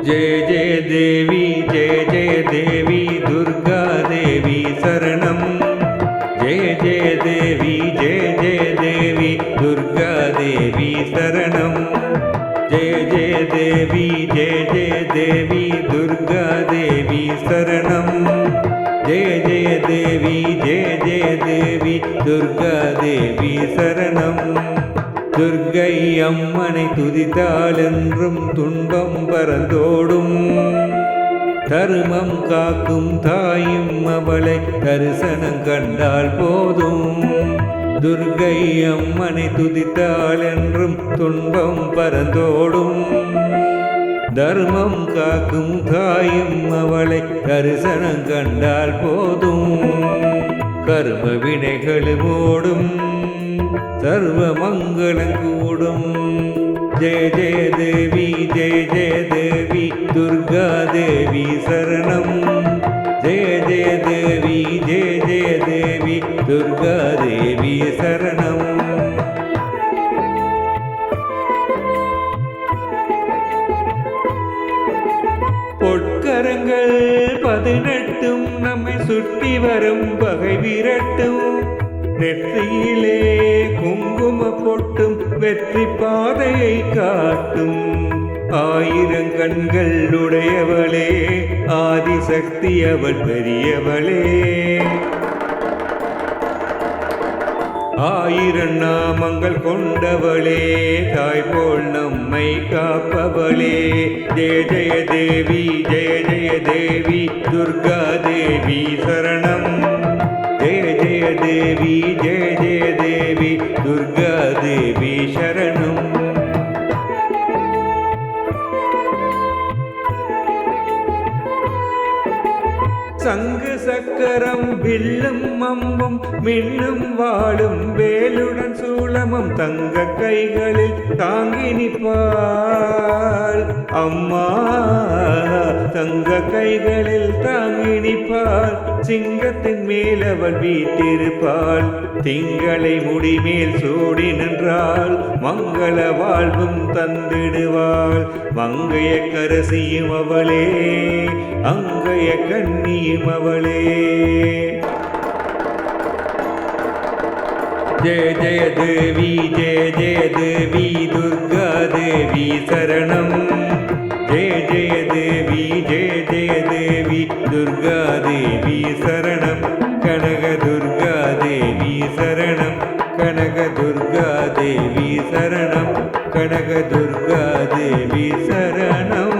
जय जय देवी दुर्गा देवी शरणं जय जय देवी दुर्गा देवी शरणं जय जय देवी दुर्गा देवी शरणं जय जय देवी दुर्गा देवी शरणं துர்க்கை அம்மனை துதித்தாலென்றும் துன்பம் பறந்தோடும் தருமம் காக்கும் தாயும் அவளை தரிசனம் கண்டால் போதும் துர்க்கை அம்மனை துதித்தாலென்றும் துன்பம் பறந்தோடும் தர்மம் காக்கும் தாயும் அவளை தரிசனம் கண்டால் போதும் கர்ம வினைகளும் ஓடும் सर्व मंगलं कूडुं जय जय देवी दुर्गा देवी शरणं जय जय देवी दुर्गा देवी शरणं பொற்கரங்கள் 18 நம்மை சுற்றி வரும் பகை விரட்டும் நெற்றியிலே குங்கும பொட்டும் வெற்றி பாதையை காட்டும் ஆயிரம் கண்கள் உடையவளே ஆதிசக்தி அவள் பெரியவளே ஆயிரம் நாமங்கள் கொண்டவளே தாய் போல் நம்மை காப்பவளே ஜெய ஜெய தேவி துர்கா தேவி சரணம் जय जय देवी दुर्गा देवी शरणं சங்கு சக்கரம் வில்லும் அம்பும் மின்னும் வாழும் வேலுடன் சூலமும் தங்க கைகளில் தாங்கி நிற்பாள் அம்மா தங்க கைகளில் தாங்கி நிற்பாள் சிங்கத்தின் மேல் அவள் வீட்டிருப்பாள் திங்களை முடிமேல் சூடி நின்றாள் மங்கள வாழ்வும் தந்திடுவாள் மங்கைய கரசியும் அவளே அங்கைய கண்ணியும் அவளே जय जय देवी दुर्गा देवी शरणं जय जय देवी दुर्गा देवी शरणं कनक दुर्गा देवी शरणं कनक दुर्गा देवी शरणं कनक दुर्गा देवी शरणं